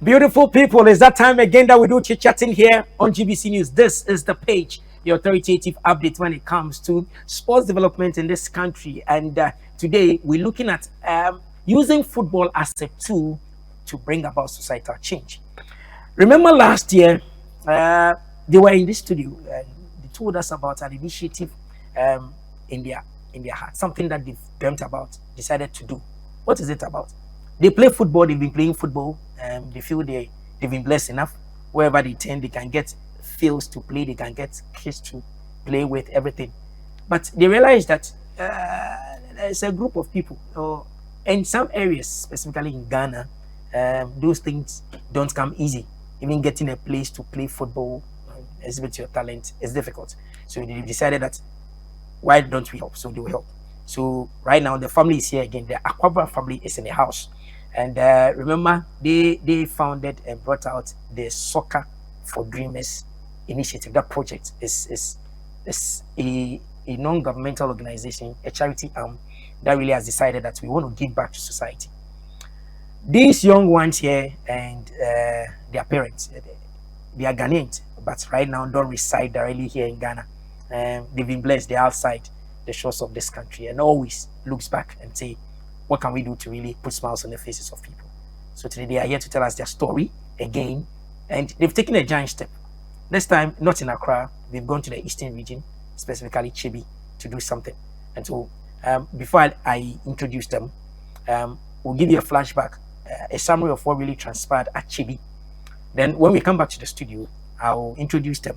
Beautiful people, it's that time again that we do chit-chatting here on GBC News. This is the page, the authoritative update when it comes to sports development in this country. And today we're looking at using football as a tool to bring about societal change. Remember last year, they were in this studio and they told us about an initiative in their heart, something that they've dreamt about, decided to do. What is it about? They play football, they've been playing football, they feel they've been blessed enough. Wherever they turn, they can get fields to play, they can get kids to play with, everything. But they realize that there's a group of people, in some areas, specifically in Ghana, those things don't come easy. Even getting a place to play football, exhibit your talent, is difficult. So they decided that, why don't we help? So they will help. So right now the family is here again. The Akwaboah family is in the house, and remember they founded and brought out the Soccer for Dreamers initiative. That project is a non-governmental organization, a charity arm that really has decided that we want to give back to society. These young ones here and their parents, they are Ghanaians, but right now don't reside directly here in Ghana. They've been blessed. They're outside the shores of this country and always looks back and say, what can we do to really put smiles on the faces of people? So today they are here to tell us their story again, and they've taken a giant step. This time, not in Accra, they've gone to the eastern region, specifically Kyebi, to do something. And so before I introduce them, we'll give you a flashback, a summary of what really transpired at Kyebi. Then when we come back to the studio, I'll introduce them,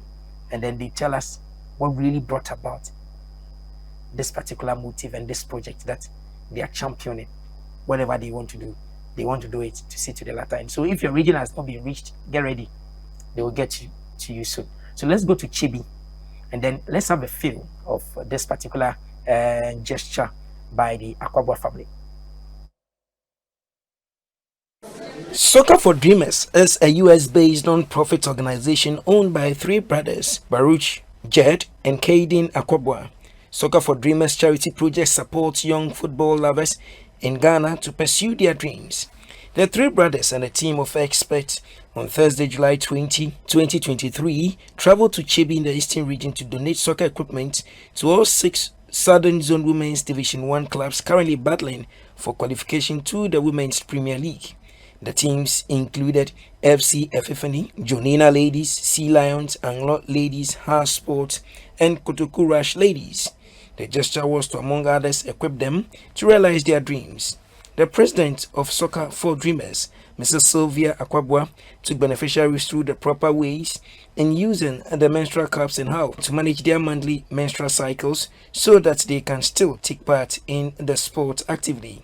and then they tell us what really brought about this particular motive and this project that they are championing. Whatever they want to do, they want to do it to see to the latter end. So if your region has not been reached, get ready. They will get to you soon. So let's go to Kyebi, and then let's have a feel of this particular gesture by the Akwaboah family. Soccer for Dreamers is a US-based non-profit organization owned by three brothers, Baruch, Jed, and Kayden Akwaboah. Soccer for Dreamers charity project supports young football lovers in Ghana to pursue their dreams. The three brothers and a team of experts on Thursday, July 20, 2023, traveled to Kyebi in the Eastern region to donate soccer equipment to all 6 Southern Zone Women's Division 1 clubs currently battling for qualification to the Women's Premier League. The teams included FC Efifani, Jonina Ladies, Sea Lions, Anglo Ladies, Heart Sports, and Kotoku Rush Ladies. The gesture was to, among others, equip them to realize their dreams. The president of Soccer for Dreamers, Mrs. Sylvia Akwaboah, took beneficiaries through the proper ways in using the menstrual cups and how to manage their monthly menstrual cycles so that they can still take part in the sport actively.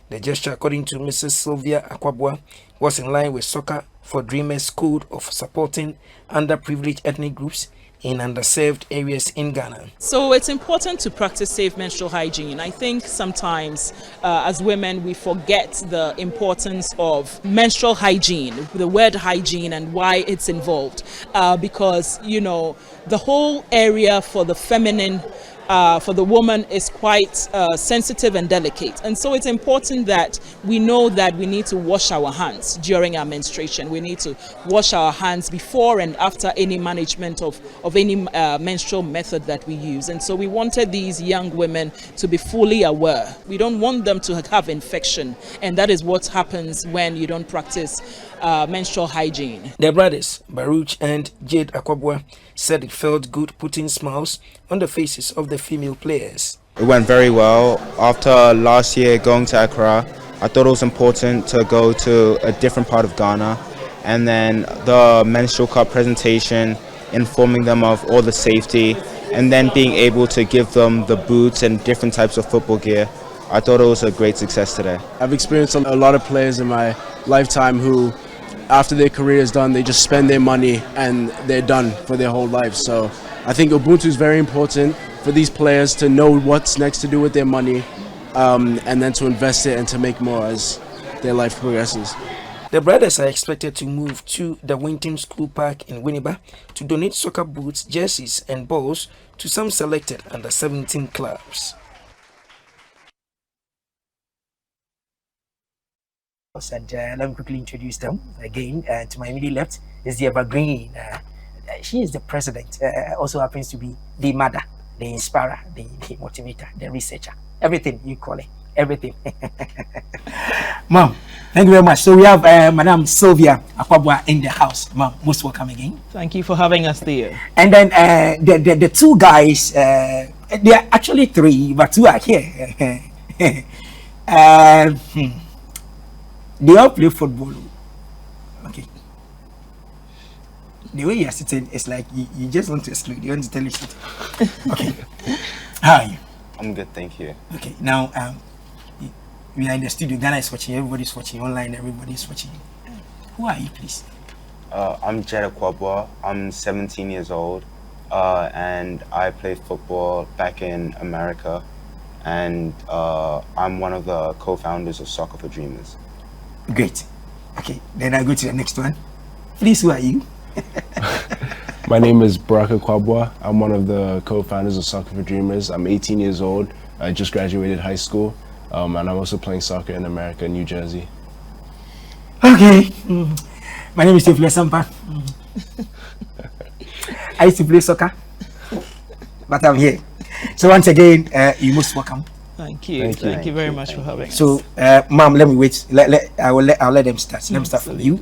The gesture, according to Mrs. Sylvia Akwaboah, was in line with Soccer for Dreamers' code of supporting underprivileged ethnic groups in underserved areas in Ghana. So it's important to practice safe menstrual hygiene. I think sometimes as women we forget the importance of menstrual hygiene, the word hygiene and why it's involved, because the whole area for the feminine, for the woman, is quite sensitive and delicate, and so it's important that we know that we need to wash our hands during our menstruation. We need to wash our hands before and after any management of any menstrual method that we use, and so we wanted these young women to be fully aware. We don't want them to have infection, and that is what happens when you don't practice menstrual hygiene. The brothers, Baruch and Jed Akwaboah, said it felt good putting smiles on the faces of the female players. It went very well. After last year going to Accra, I thought it was important to go to a different part of Ghana, and then the menstrual cup presentation, informing them of all the safety, and then being able to give them the boots and different types of football gear. I thought it was a great success today. I've experienced a lot of players in my lifetime who, after their career is done, they just spend their money and they're done for their whole life. So I think Ubuntu is very important for these players to know what's next to do with their money, and then to invest it and to make more as their life progresses. The brothers are expected to move to the Winton School Park in Winneba to donate soccer boots, jerseys and balls to some selected under-17 clubs. And let me quickly introduce them again. To my immediate left is the evergreen. She is the president. Also happens to be the mother, the inspirer, the motivator, the researcher. Everything you call it. Everything. Mom, thank you very much. So we have Madam Sylvia Akwaboah in the house. Mom, most welcome again. Thank you for having us there. And then the two guys, there are actually three, but two are here. They all play football. Okay. The way you're sitting is like you just want to exclude. You want to tell the truth. Okay. How are you? I'm good, thank you. Okay. Now, we are in the studio. Ghana is watching. Everybody's watching online. Everybody's watching. Who are you, please? I'm Jed and Akwaboah. I'm 17 years old, and I play football back in America. And I'm one of the co-founders of Soccer for Dreamers. Great. Okay, then I go to the next one. Please, who are you? My name is Baruch Akwaboah. I'm one of the co-founders of Soccer for Dreamers. I'm 18 years old. I just graduated high school, and I'm also playing soccer in America, New Jersey. Okay. My name is Tifle Sampa. I used to play soccer, but I'm here. So once again, you're most welcome. Thank you. Thank you very much for having us. So, Mom, let me wait. I'll let them start. Let me start from you.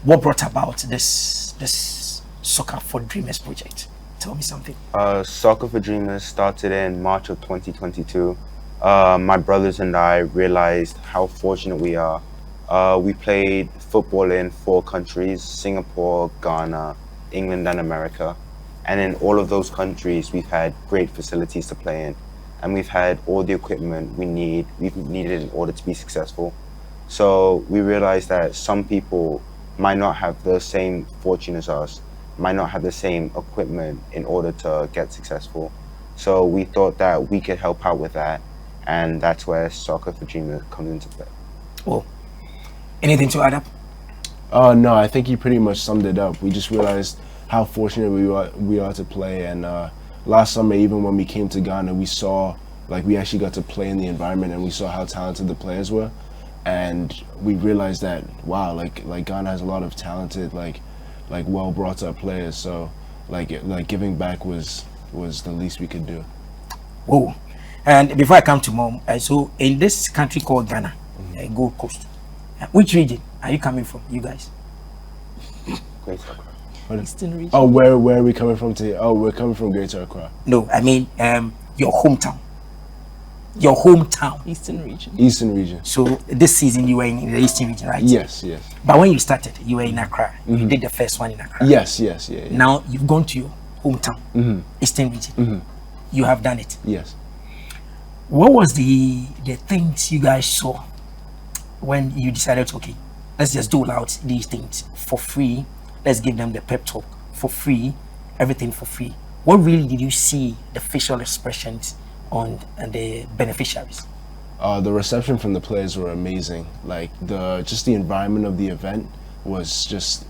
What brought about this Soccer for Dreamers project? Tell me something. Soccer for Dreamers started in March of 2022. My brothers and I realized how fortunate we are. We played football in 4 countries: Singapore, Ghana, England, and America. And in all of those countries, we've had great facilities to play in. And we've had all the equipment we've needed in order to be successful. So we realized that some people might not have the same fortune as us, might not have the same equipment in order to get successful. So we thought that we could help out with that, and that's where Soccer for Dreamers comes into play. Oh, anything to add up? No, I think you pretty much summed it up. We just realized how fortunate we are to play, and last summer, even when we came to Ghana, we saw, like, we actually got to play in the environment, and we saw how talented the players were, and we realized that, wow, like Ghana has a lot of talented, like well brought up players. So like giving back was the least we could do. Whoa. And before I come to Mom, so in this country called Ghana, Gold Coast, which region are you coming from, you guys? Greater Accra. Eastern region. Oh, where are we coming from today? Oh, we're coming from Greater Accra. No, I mean your hometown. Your hometown. Eastern region. Eastern region. So this season you were in the Eastern region, right? Yes. But when you started, you were in Accra. You did the first one in Accra. Yes. Yeah. Now you've gone to your hometown, Eastern region. You have done it. Yes. What was the things you guys saw when you decided, okay, let's just dole out these things for free? Let's give them the pep talk for free, everything for free. What really did you see the facial expressions on the beneficiaries? The reception from the players were amazing. Like the environment of the event was just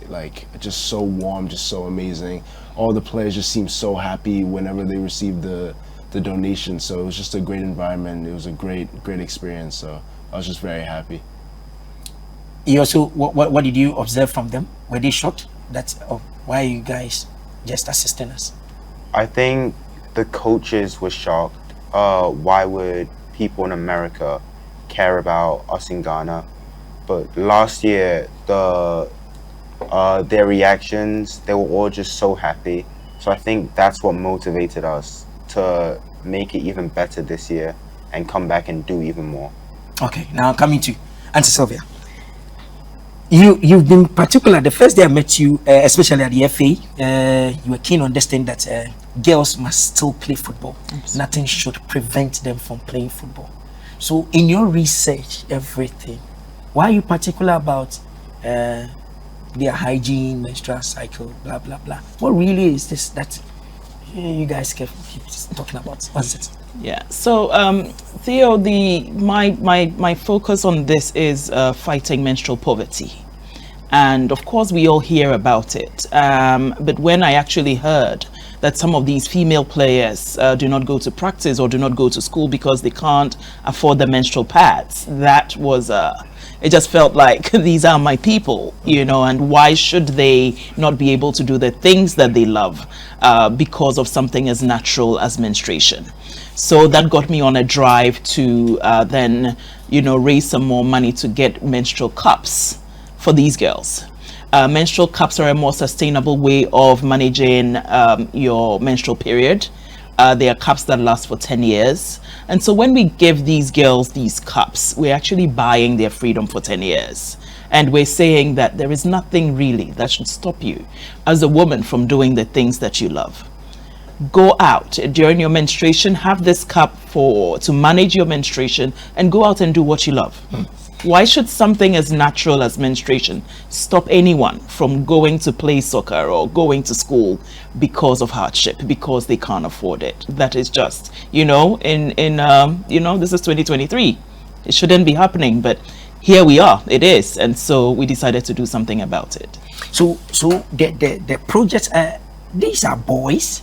so warm, just so amazing. All the players just seemed so happy whenever they received the donation. So it was just a great environment. It was a great experience. So I was just very happy. You also, what did you observe from them? Were they shocked? Why are you guys just assisting us? I think the coaches were shocked. Why would people in America care about us in Ghana? But last year, their reactions, they were all just so happy. So I think that's what motivated us to make it even better this year and come back and do even more. Okay, now coming to Auntie Sylvia. You've been particular. The first day I met you, especially at the FA, you were keen on this thing that girls must still play football. Absolutely. Nothing should prevent them from playing football. So in your research, everything, why are you particular about their hygiene, menstrual cycle, blah blah blah? What really is this that you guys keep talking about? What's it? Yeah. So Theo, my focus on this is fighting menstrual poverty, and of course we all hear about it. But when I actually heard that some of these female players do not go to practice or do not go to school because they can't afford the menstrual pads. That was it just felt like these are my people, you know, and why should they not be able to do the things that they love because of something as natural as menstruation? So that got me on a drive to then, you know, raise some more money to get menstrual cups for these girls. Menstrual cups are a more sustainable way of managing your menstrual period. They are cups that last for 10 years. And so when we give these girls these cups, we're actually buying their freedom for 10 years. And we're saying that there is nothing really that should stop you as a woman from doing the things that you love. Go out during your menstruation, have this cup to manage your menstruation, and go out and do what you love. Why should something as natural as menstruation stop anyone from going to play soccer or going to school because of hardship, because they can't afford it? That is just, you know, you know, this is 2023. It shouldn't be happening, but here we are. It is, and so we decided to do something about it. So the projects, these are boys,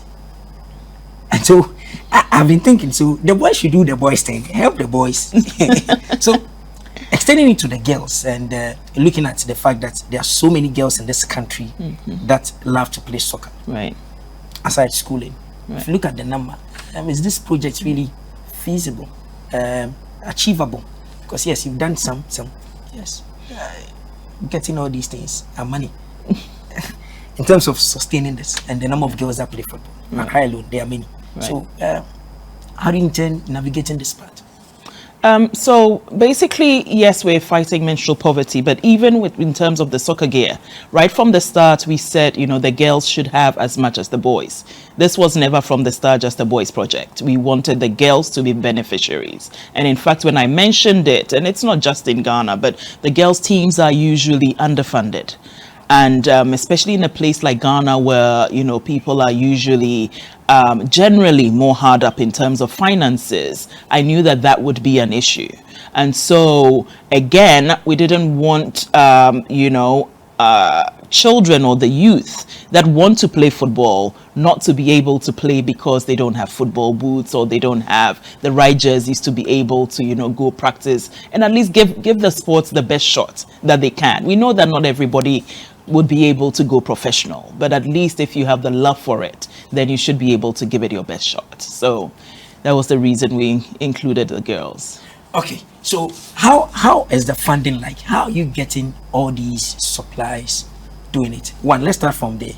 and so I've been thinking. So the boys should do the boys thing, help the boys. So extending it to the girls and looking at the fact that there are so many girls in this country that love to play soccer, Right. aside schooling. Right. If you look at the number, is this project really feasible, achievable? Because yes, you've done some yes, getting all these things and money in terms of sustaining this and the number of girls that play football. Right. Accra alone, there are many. Right. So how do you intend navigating this part? So basically, yes, we're fighting menstrual poverty, but even in terms of the soccer gear, right from the start, we said, you know, the girls should have as much as the boys. This was never from the start just a boys project. We wanted the girls to be beneficiaries. And in fact, when I mentioned it, and it's not just in Ghana, but the girls' teams are usually underfunded. And especially in a place like Ghana where, you know, people are usually generally more hard up in terms of finances, I knew that that would be an issue. And so, again, we didn't want, you know, children or the youth that want to play football not to be able to play because they don't have football boots or they don't have the right jerseys to be able to, you know, go practice and at least give the sports the best shot that they can. We know that not everybody would be able to go professional, but at least if you have the love for it, then you should be able to give it your best shot. So that was the reason we included the girls. Okay, so how is the funding like? How are you getting all these supplies, doing it? One, let's start from the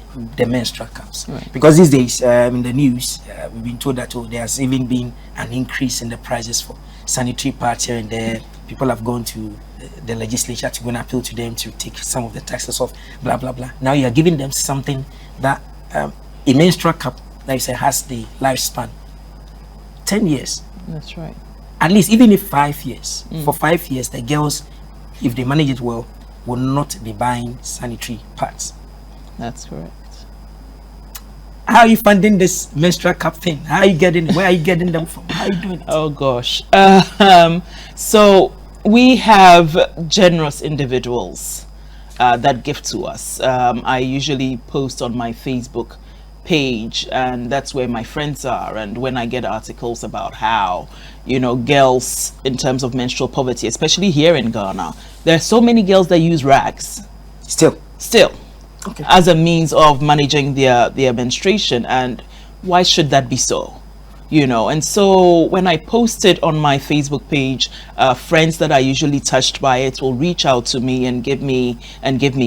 menstrual cups. Right. Because these days in the news, we've been told that there has even been an increase in the prices for sanitary pads here and there. People have gone to the legislature to go and appeal to them to take some of the taxes off, blah, blah, blah. Now you are giving them something that a menstrual cup, like I said, has the lifespan 10 years. That's right. At least, even if 5 years. For 5 years, the girls, if they manage it well, will not be buying sanitary pads. That's correct. How are you funding this menstrual cup thing? How are you getting? Where are you getting them from? How are you doing it? Oh gosh. So we have generous individuals that give to us. I usually post on my Facebook page, and that's where my friends are. And when I get articles about how, you know, girls in terms of menstrual poverty, especially here in Ghana, there are so many girls that use rags Still. Okay. as a means of managing their menstruation. And why should that be so? You know, and so when I post it on my Facebook page, friends that are usually touched by it will reach out to me and give me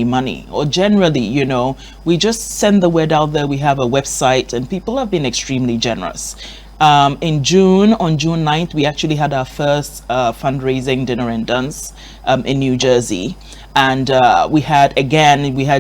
money. Or generally, you know, we just send the word out there. We have a website, and people have been extremely generous. In June, on June 9th, we actually had our first fundraising dinner and dance in New Jersey. And we had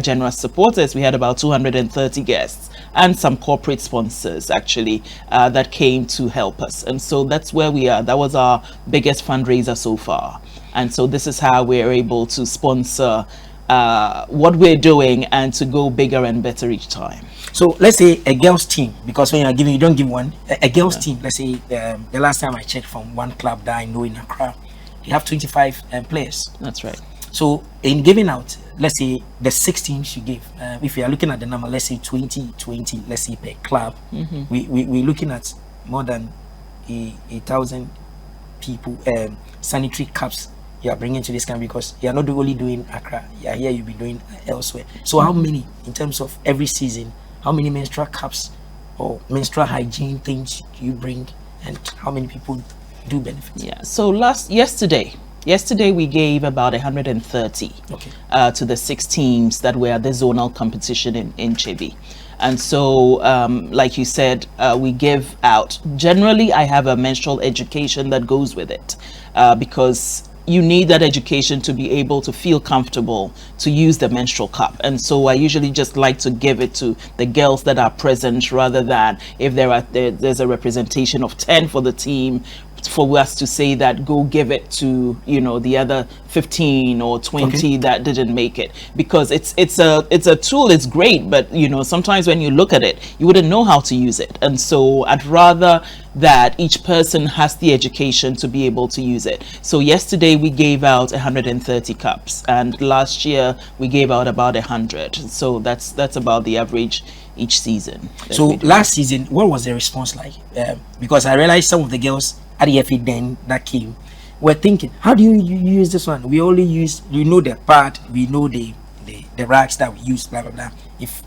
generous supporters. We had about 230 guests and some corporate sponsors actually that came to help us. And so that's where we are. That was our biggest fundraiser so far. And so this is how we're able to sponsor what we're doing and to go bigger and better each time. So let's say a girls team, because when you're giving, you don't give one. A girls team, let's say the last time I checked from one club that I know in Accra, you have 25 players. That's right. So in giving out, let's say the 6 teams you give, if you are looking at the number, let's say 20, let's say per club, we're looking at more than a thousand people, sanitary cups you are bringing to this country, because you are not only doing Accra, you are here, you'll be doing elsewhere. So how many, in terms of every season, how many menstrual cups or menstrual hygiene things do you bring, and how many people do benefit? Yeah. So yesterday we gave about 130 to the 6 teams that were at the zonal competition in Kyebi. And so, like you said, we give out. Generally, I have a menstrual education that goes with it, because you need that education to be able to feel comfortable to use the menstrual cup. And so I usually just like to give it to the girls that are present, rather than if there's a representation of 10 for the team, for us to say that go give it to, you know, the other 15 or 20 that didn't make it, because it's a tool. It's great, but you know, sometimes when you look at it, you wouldn't know how to use it. And so I'd rather that each person has the education to be able to use it. So yesterday we gave out 130 cups, and last year we gave out about 100. So that's about the average each season. So last season, what was the response like? Because I realized some of the girls at the FA then that came were thinking, how do you use this one? We only use, you know, the part, we know the racks that we use, blah blah blah. If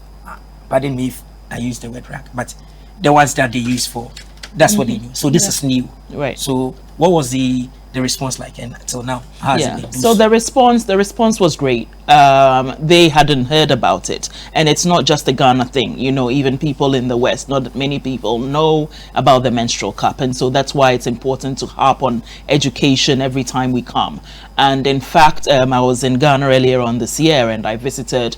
pardon me if I use the word rack, but the ones that they use for, that's what they knew. So this is new, right? So what was the response like, and until now, how has it been? So the response was great. They hadn't heard about it, and it's not just a Ghana thing, you know. Even people in the West, not many people know about the menstrual cup, and so that's why it's important to harp on education every time we come. And in fact, I was in Ghana earlier on this year, and I revisited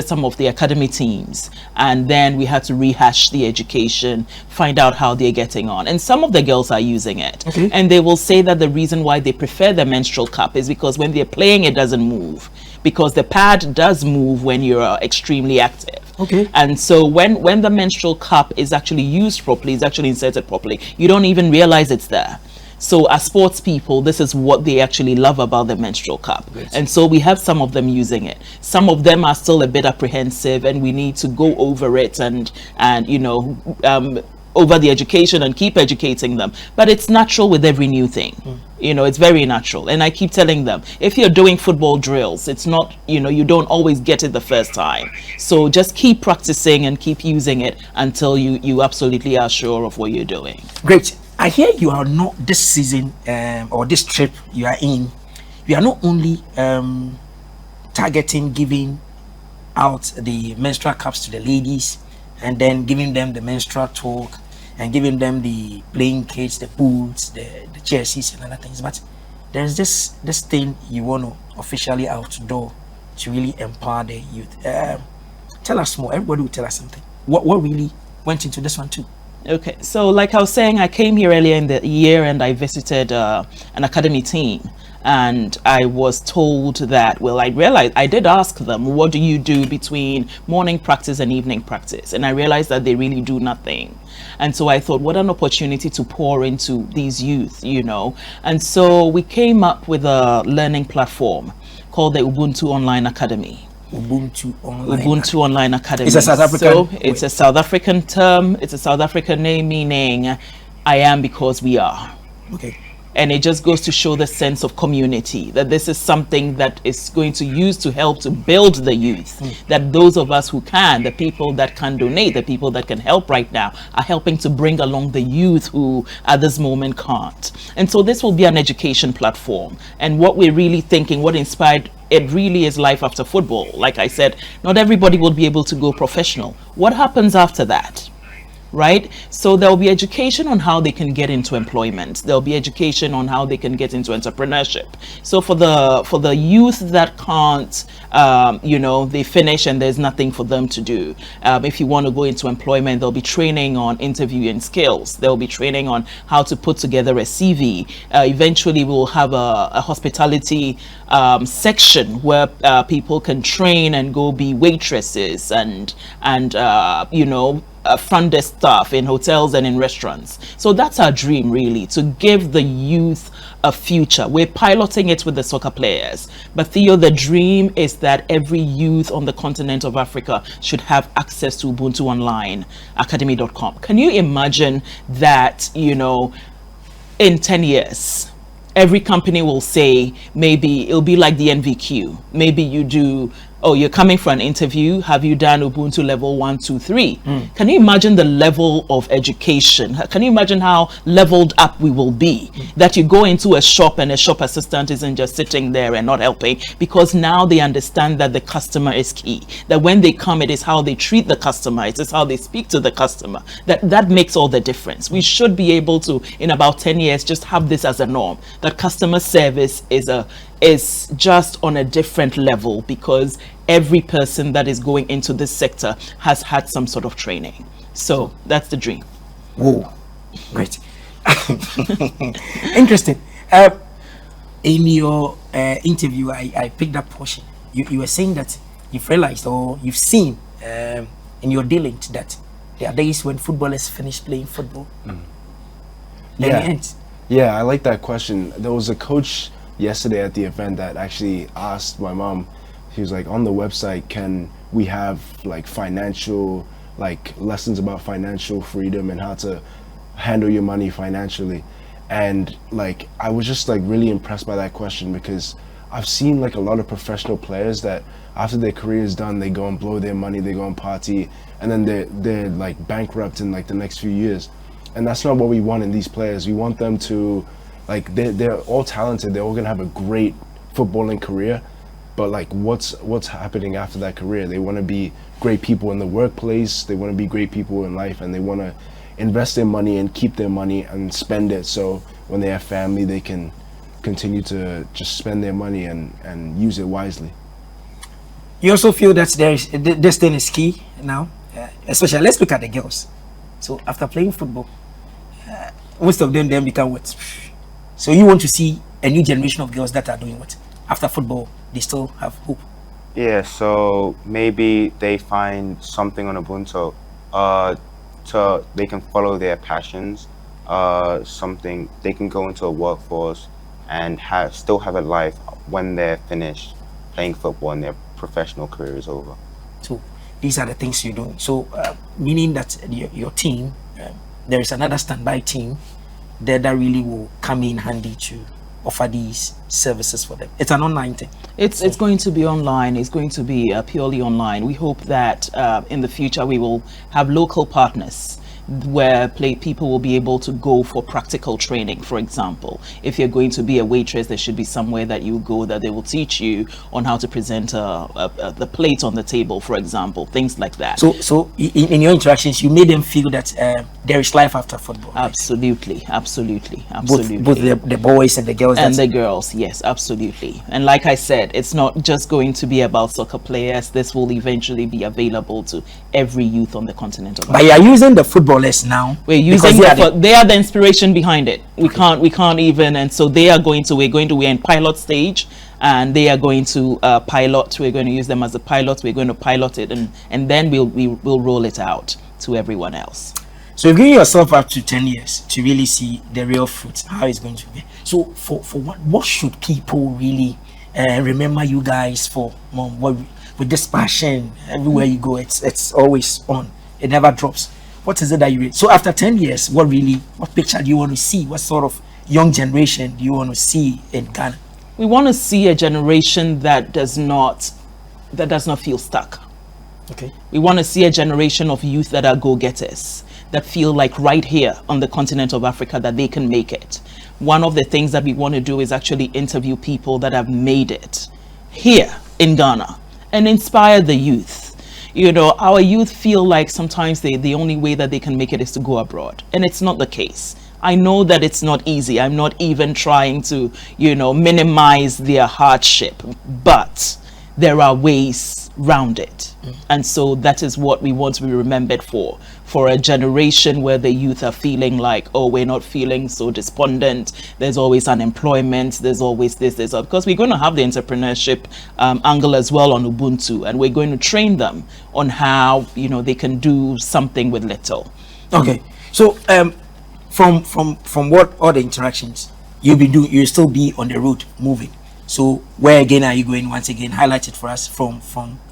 some of the academy teams, and then we had to rehash the education, find out how they're getting on. And some of the girls are using it, and they will say that the reason why they prefer the menstrual cup is because when they're playing, it doesn't move, because the pad does move when you're extremely active. And so when the menstrual cup is actually used properly, it's actually inserted properly, you don't even realize it's there. So as sports people, this is what they actually love about the menstrual cup. And so we have some of them using it. Some of them are still a bit apprehensive, and we need to go over it and you know, over the education and keep educating them. But it's natural with every new thing. You know, it's very natural. And I keep telling them, if you're doing football drills, it's not, you know, you don't always get it the first time. So just keep practicing and keep using it until you absolutely are sure of what you're doing. Great. I hear you are not this season or this trip you are in, you are not only targeting giving out the menstrual cups to the ladies, and then giving them the menstrual talk, and giving them the playing kits, the boots, the jerseys and other things, but there's this thing you want to officially outdoor to really empower the youth. Tell us more. Everybody will tell us something. What really went into this one too? Okay, so like I was saying, I came here earlier in the year and I visited an academy team, and I was told that, well, I realized, I did ask them, what do you do between morning practice and evening practice? And I realized that they really do nothing. And so I thought, what an opportunity to pour into these youth, you know. And so we came up with a learning platform called the Ubuntu Online Academy. Ubuntu Online Academy. It's a South African. So it's a South African term. It's a South African name, meaning I am because we are. And it just goes to show the sense of community, that this is something that is going to use to help to build the youth, that those of us who can, the people that can donate, the people that can help right now, are helping to bring along the youth who at this moment can't. And so this will be an education platform. And what we're really thinking, what inspired it really is life after football. Like I said, not everybody will be able to go professional. What happens after that? Right? So there'll be education on how they can get into employment. There'll be education on how they can get into entrepreneurship. So for the youth that can't, you know, they finish and there's nothing for them to do. If you want to go into employment, there'll be training on interviewing skills. There'll be training on how to put together a CV. Eventually, we'll have a hospitality section where people can train and go be waitresses and you know, front desk staff in hotels and in restaurants. So that's our dream, really, to give the youth a future. We're piloting it with the soccer players, but Theo, the dream is that every youth on the continent of Africa should have access to Ubuntu Online Academy.com. Can you imagine that, you know, in 10 years, every company will say, maybe it'll be like the NVQ. Maybe you do, oh, you're coming for an interview. Have you done Ubuntu level 1, 2, 3? Can you imagine the level of education? Can you imagine how leveled up we will be? That you go into a shop and a shop assistant isn't just sitting there and not helping, because now they understand that the customer is key. That when they come, it is how they treat the customer. It is how they speak to the customer. That makes all the difference. We should be able to, in about 10 years, just have this as a norm. That customer service is just on a different level, because every person that is going into this sector has had some sort of training. So that's the dream. Whoa, great. Interesting. In your interview, I picked up portion. You were saying that you've realized, or you've seen in your dealings, that there are days when footballers finish playing football. Then it ends. Yeah, I like that question. There was a coach yesterday at the event that actually asked my mom, he was like, on the website, can we have like financial, like lessons about financial freedom and how to handle your money financially? And like, I was just like really impressed by that question, because I've seen like a lot of professional players that after their career is done, they go and blow their money, they go and party, and then they're like bankrupt in like the next few years. And that's not what we want in these players. We want them to, like, they're all talented, they're all gonna have a great footballing career, but like what's happening after that career? They want to be great people in the workplace, they want to be great people in life, and they want to invest their money and keep their money and spend it, so when they have family they can continue to just spend their money and use it wisely. You also feel that this thing is key now, especially, let's look at the girls. So after playing football, most of them then become what? So you want to see a new generation of girls that are doing what? After football, they still have hope. Yeah, so maybe they find something on Ubuntu, they can follow their passions, something, they can go into a workforce and still have a life when they're finished playing football and their professional career is over. So these are the things you're doing. So meaning that your team, there is another standby team there that really will come in handy to offer these services for them. It's an online thing. It's going to be online. It's going to be purely online. We hope that in the future we will have local partners where people will be able to go for practical training. For example, if you're going to be a waitress, there should be somewhere that you go that they will teach you on how to present the plate on the table, for example, things like that. So in your interactions, you made them feel that there is life after football. Absolutely, right? absolutely. Both the boys and the girls. And the girls, yes, absolutely. And like I said, it's not just going to be about soccer players. This will eventually be available to every youth on the continent of Africa. But you are using the footballers now. We're using they are the inspiration behind it. We can't even, and so we're in pilot stage, and they are going to pilot. We're going to use them as a pilot. We're going to pilot it, and then we'll roll it out to everyone else. So you've given yourself up to 10 years to really see the real fruit, how it's going to be. So for what should people really remember you guys for, Mom? With this passion, everywhere you go, it's always on. It never drops. What is it that you read? So after 10 years, what picture do you want to see? What sort of young generation do you want to see in Ghana? We want to see a generation that does not feel stuck. Okay. We want to see a generation of youth that are go-getters, that feel like right here on the continent of Africa that they can make it. One of the things that we want to do is actually interview people that have made it here in Ghana and inspire the youth. You know, our youth feel like sometimes the only way that they can make it is to go abroad, and it's not the case. I know that it's not easy. I'm not even trying to, minimize their hardship, but there are ways round it. And so that is what we want to be remembered for a generation where the youth are feeling like, oh, we're not feeling so despondent, there's always unemployment, there's always this, because we're going to have the entrepreneurship angle as well on Ubuntu, and we're going to train them on how, you know, they can do something with little. Okay, so from what all the interactions you'll be doing, you'll still be on the road moving. So where again are you going? Once again, highlight it for us. From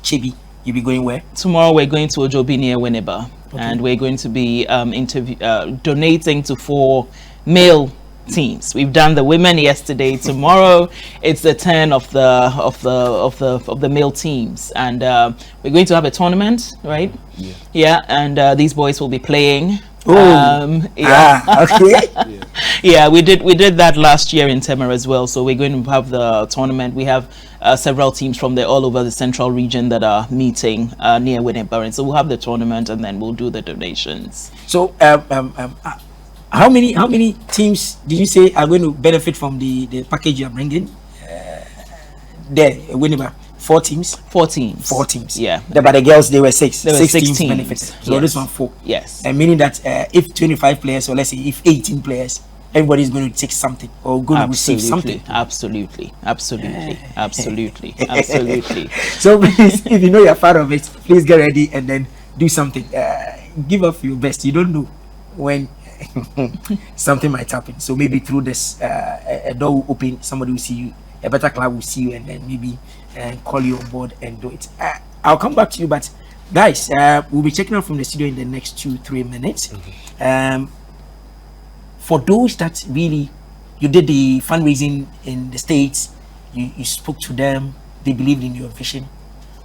Kyebi, you'll be going where? Tomorrow we're going to Kyebi and Winneba, and we're going to be donating to 4 male teams. We've done the women yesterday. Tomorrow it's the turn of the male teams, and we're going to have a tournament, right? Yeah, and these boys will be playing. Okay. Yeah, we did that last year in Tema as well. So we're going to have the tournament. We have several teams from all over the central region that are meeting near Winneba, and so we'll have the tournament, and then we'll do the donations. So how many teams did you say are going to benefit from the package you are bringing? There, Winneba. 4 teams. 4 teams. 4 teams. Yeah. But the girls, they were 6. There were 6 teams teams benefited. So yes. this one 4. Yes. And meaning that if 25 players, or let's say if 18 players, everybody's going to take something or going to receive something. Absolutely. So please, if you know you're part of it, please get ready and then do something. Give up your best. You don't know when something might happen. So maybe through this, a door will open, somebody will see you, a better club will see you, and then maybe call you on board and do it. I'll come back to you, but guys, we'll be checking out from the studio in the next 2-3 minutes. For those that really, you did the fundraising in the States, you spoke to them, they believed in your vision.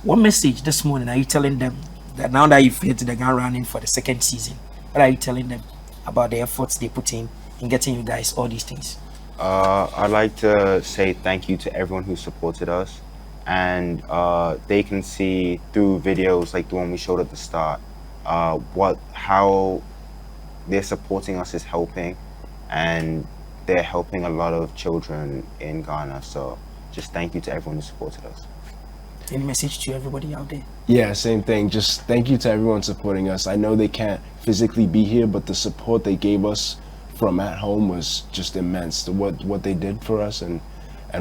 What message this morning are you telling them that now that you've hit the ground running for the 2nd season, what are you telling them about the efforts they put in getting you guys all these things? I'd like to say thank you to everyone who supported us, and they can see through videos like the one we showed at the start how they're supporting us is helping, and they're helping a lot of children in Ghana. So just thank you to everyone who supported us. Any message to everybody out there? Yeah, same thing. Just thank you to everyone supporting us. I know they can't physically be here, but the support they gave us from at home was just immense. What they did for us and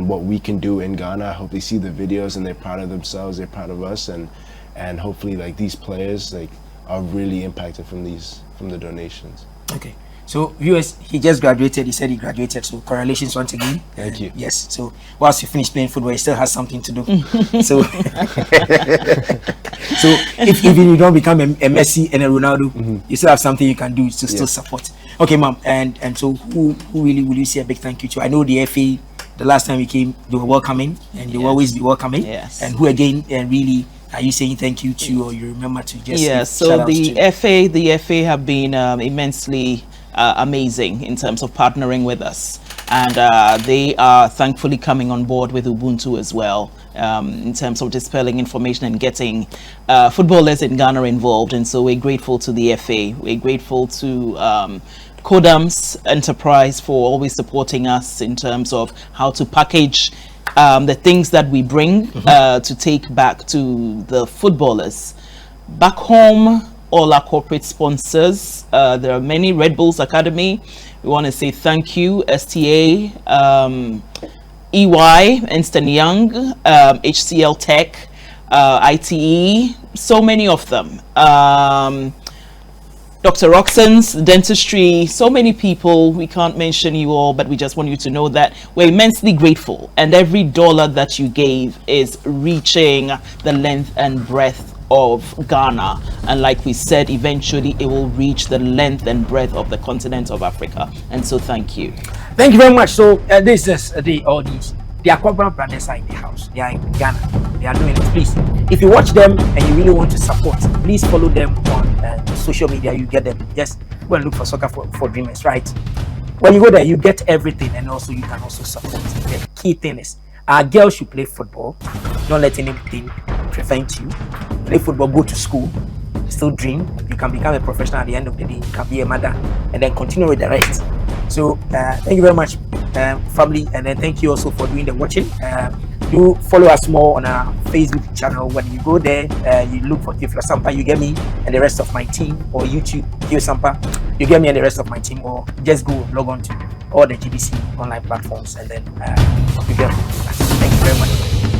what we can do in Ghana. I hope they see the videos and they're proud of themselves, they're proud of us, and hopefully like these players like are really impacted from the donations. Okay. So viewers, he just graduated. He said he graduated. So congratulations once again. Thank you. Yes. So whilst you finish playing football, he still has something to do. So, so if you don't become a Messi and a Ronaldo, you still have something you can do to still support. Okay, ma'am. And so who really will you say a big thank you to? I know the FA. The last time we came, they were welcoming, and they will always be welcoming. Yes. And who again? And really, are you saying thank you to, or you remember to just? Yes. So the FA have been immensely amazing in terms of partnering with us, and they are thankfully coming on board with Ubuntu as well, in terms of dispelling information and getting footballers in Ghana involved. And so we're grateful to the FA. We're grateful to Kodam's enterprise for always supporting us in terms of how to package the things that we bring to take back to the footballers back home. All our corporate sponsors, there are many. Red Bulls Academy, we want to say thank you. STA, EY, Ernst & Young, HCL Tech, ITE, so many of them. Dr. Roxanne's Dentistry, so many people, we can't mention you all, but we just want you to know that we're immensely grateful, and every dollar that you gave is reaching the length and breadth of Ghana, and like we said, eventually it will reach the length and breadth of the continent of Africa. And so thank you very much. So this is all these the Akwaboah brothers are in the house. They are in Ghana. They are doing it. Please, if you watch them and you really want to support, please follow them on social media. You get them. Just go and look for Soccer for Dreamers, right? When you go there, you get everything, and also you can also support. The key thing is our girls should play football. Don't let anything prevent you. Play football, go to school, still dream. You can become a professional at the end of the day. You can be a mother and then continue with the rest. So thank you very much, family, and then thank you also for doing the watching. Do follow us more on our Facebook channel. When you go there, you look for Kyo Sampa, you get me and the rest of my team, or YouTube Kyo Sampa, you get me and the rest of my team, or just go log on to all the GBC online platforms and then you get me. Thank you very much.